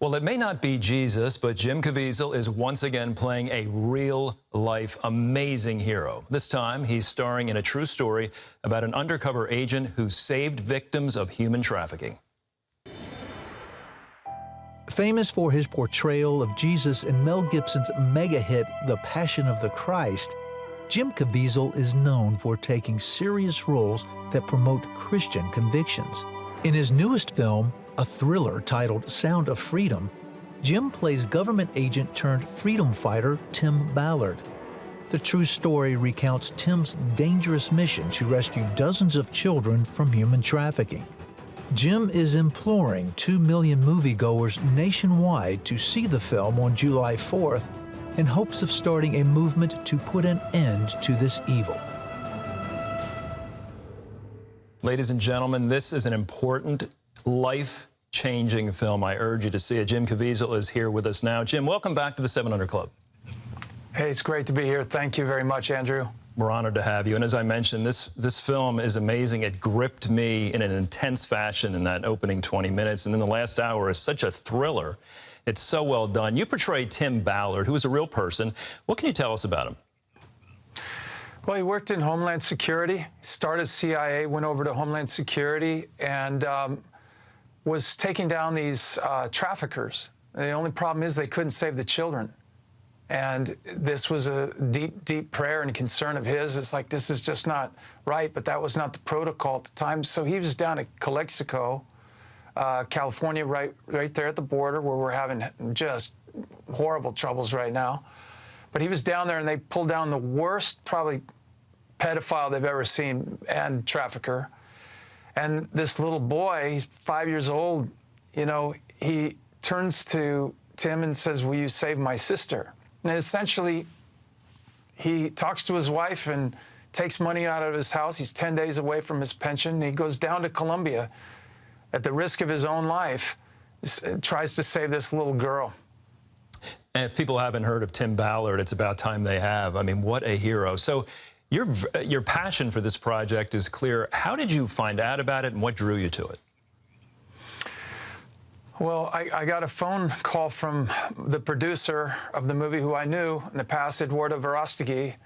Well, it may not be Jesus, but Jim Caviezel is once again playing a real-life amazing hero. This time, he's starring in a true story about an undercover agent who saved victims of human trafficking. Famous for his portrayal of Jesus in Mel Gibson's mega hit, The Passion of the Christ, Jim Caviezel is known for taking serious roles that promote Christian convictions. In his newest film, a thriller titled Sound of Freedom, Jim plays government agent turned freedom fighter Tim Ballard. The true story recounts Tim's dangerous mission to rescue dozens of children from human trafficking. Jim is imploring 2 million moviegoers nationwide to see the film on July 4th in hopes of starting a movement to put an end to this evil. Ladies and gentlemen, this is an important, life-changing film. I urge you to see it. Jim Caviezel is here with us now. Jim, welcome back to the 700 Club. Hey, it's great to be here. Thank you very much, Andrew. We're honored to have you. And as I mentioned, this film is amazing. It gripped me in an intense fashion in that opening 20 minutes. And then the last hour is such a thriller. It's so well done. You portray Tim Ballard, who is a real person. What can you tell us about him? Well, he worked in Homeland Security, started CIA, went over to Homeland Security, and was taking down these traffickers. The only problem is they couldn't save the children. And this was a deep, deep prayer and concern of his. It's like, this is just not right, but that was not the protocol at the time. So he was down at Calexico, California, right there at the border, where we're having just horrible troubles right now. But he was down there, and they pulled down the worst, probably, pedophile they've ever seen and trafficker. And this little boy, he's 5 years old, you know, he turns to Tim and says, "Will you save my sister?" And essentially, he talks to his wife and takes money out of his house. He's 10 days away from his pension. He goes down to Colombia at the risk of his own life, tries to save this little girl. And if people haven't heard of Tim Ballard, it's about time they have. I mean, what a hero. So your passion for this project is clear. How did you find out about it, and what drew you to it? Well, I got a phone call from the producer of the movie, who I knew in the past, Eduardo Verostegui,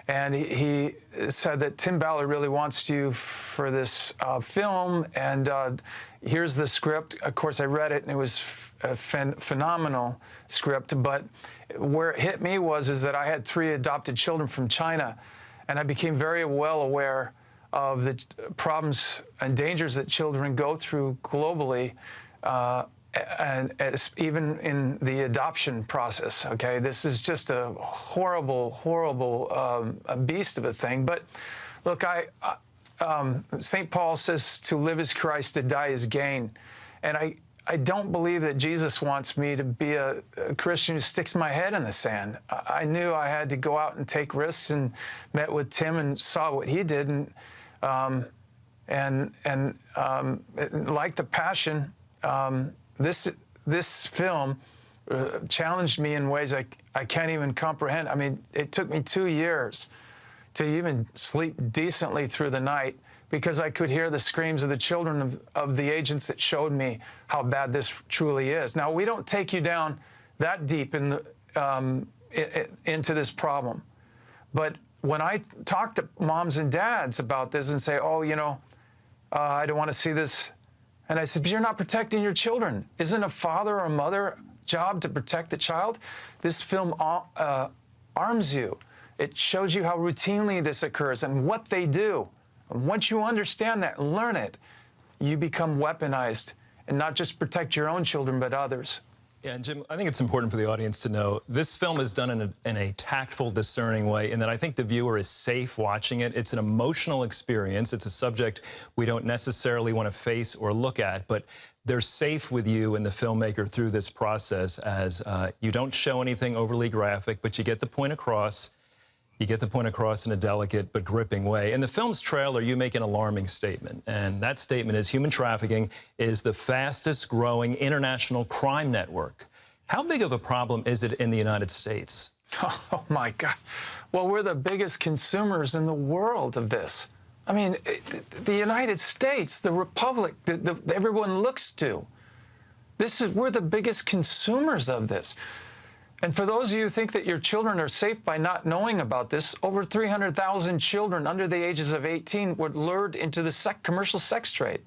and he said that Tim Ballard really wants you for this film, and here's the script. Of course, I read it, and it was a phenomenal script, but where it hit me is that I had 3 adopted children from China, and I became very well aware of the problems and dangers that children go through globally, and even in the adoption process. Okay, this is just a horrible, horrible beast of a thing. But look, St. Paul says to live is Christ, to die is gain, and I don't believe that Jesus wants me to be a Christian who sticks my head in the sand. I knew I had to go out and take risks, and met with Tim and saw what he did, and like The Passion, this film challenged me in ways I can't even comprehend. I mean, it took me 2 years to even sleep decently through the night, because I could hear the screams of the children of the agents that showed me how bad this truly is. Now, we don't take you down that deep in into this problem. But when I talk to moms and dads about this and say, "Oh, you know, I don't want to see this," and I said, "But you're not protecting your children. Isn't a father or a mother job to protect the child?" This film arms you. It shows you how routinely this occurs and what they do. And once you understand that and learn it, you become weaponized, and not just protect your own children, but others. Yeah, and Jim, I think it's important for the audience to know this film is done in a tactful, discerning way, and that I think the viewer is safe watching it. It's an emotional experience. It's a subject we don't necessarily want to face or look at, but they're safe with you and the filmmaker through this process, as you don't show anything overly graphic, but you get the point across. You get the point across in a delicate but gripping way. In the film's trailer, you make an alarming statement, and that statement is human trafficking is the fastest growing international crime network. How big of a problem is it in the United States? Oh, my God. Well, we're the biggest consumers in the world of this. I mean, the United States, the republic that everyone looks to. We're the biggest consumers of this. And for those of you who think that your children are safe by not knowing about this, over 300,000 children under the ages of 18 were lured into the commercial sex trade.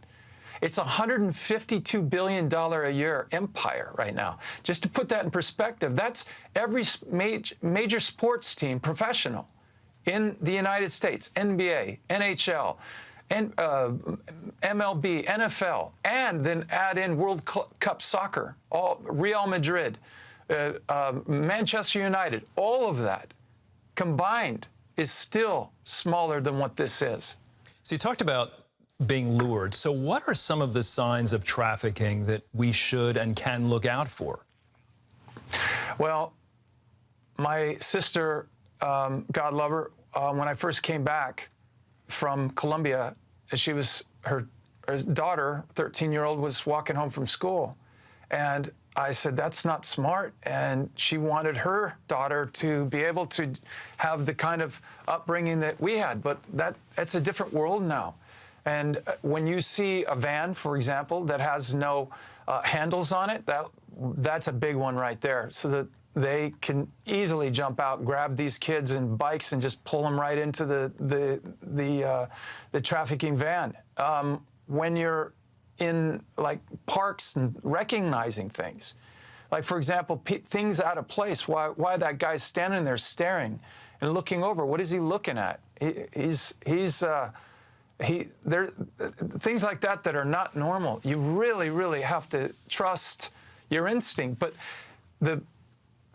It's a $152 billion a year empire right now. Just to put that in perspective, that's every major sports team, professional, in the United States, NBA, NHL, and MLB, NFL, and then add in World Cup soccer, Real Madrid, Manchester United, all of that combined is still smaller than what this is. So you talked about being lured. So what are some of the signs of trafficking that we should and can look out for? Well, my sister, God love her, when I first came back from Colombia, her daughter, 13-year-old, was walking home from school. And I said, that's not smart. And she wanted her daughter to be able to have the kind of upbringing that we had. But that's a different world now. And when you see a van, for example, that has no handles on it, that's a big one right there. So that they can easily jump out, grab these kids in bikes, and just pull them right into the trafficking van. When you're in like parks and recognizing things, like for example, things out of place. Why that guy's standing there staring and looking over? What is he looking at? There things like that are not normal. You really, really have to trust your instinct. But the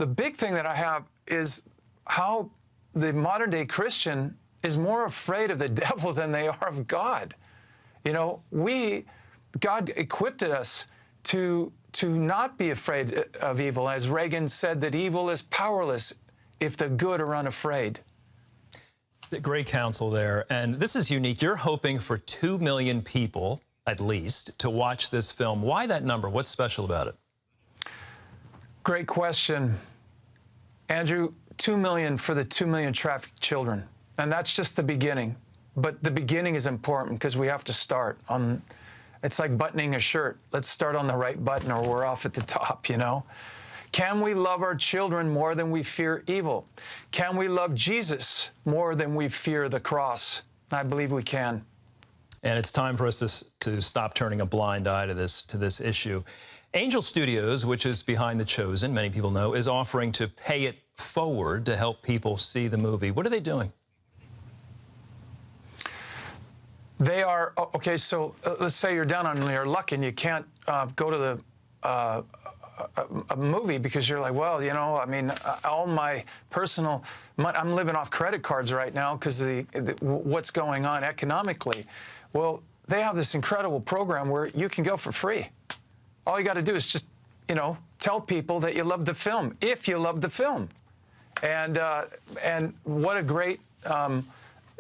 big thing that I have is how the modern day Christian is more afraid of the devil than they are of God. You know, God equipped us to not be afraid of evil. As Reagan said, that evil is powerless if the good are unafraid. Great counsel there. And this is unique. You're hoping for 2 million people, at least, to watch this film. Why that number? What's special about it? Great question. Andrew, 2 million for the 2 million trafficked children. And that's just the beginning. But the beginning is important because we have to start on, it's like buttoning a shirt. Let's start on the right button or we're off at the top, you know? Can we love our children more than we fear evil? Can we love Jesus more than we fear the cross? I believe we can. And it's time for us to stop turning a blind eye to this issue. Angel Studios, which is behind The Chosen, many people know, is offering to pay it forward to help people see the movie. What are they doing? They are, okay, so let's say you're down on your luck and you can't go to a movie because you're like, well, you know, I mean, all my personal money, I'm living off credit cards right now because what's going on economically. Well, they have this incredible program where you can go for free. All you got to do is just, you know, tell people that you love the film, if you love the film. And what a great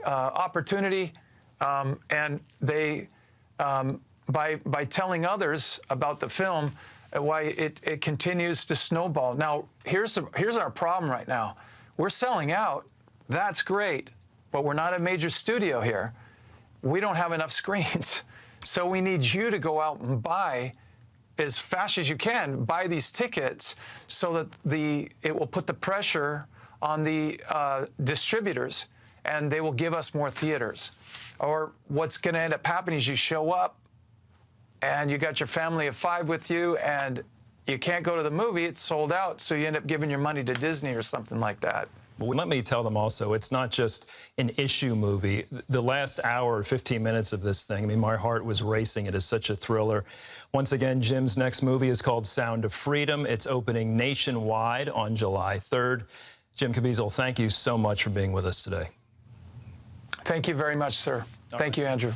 opportunity. And they, by telling others about the film, why it continues to snowball. Now, here's our problem right now. We're selling out. That's great, but we're not a major studio here. We don't have enough screens. So we need you to go out and buy as fast as you can, buy these tickets so that it will put the pressure on the distributors and they will give us more theaters. Or what's going to end up happening is you show up and you got your family of 5 with you and you can't go to the movie, it's sold out, so you end up giving your money to Disney or something like that. Well, let me tell them also, it's not just an issue movie. The last hour, 15 minutes of this thing, I mean, my heart was racing. It is such a thriller. Once again, Jim's next movie is called Sound of Freedom. It's opening nationwide on July 3rd. Jim Caviezel, thank you so much for being with us today. Thank you very much, sir. Thank you, Andrew.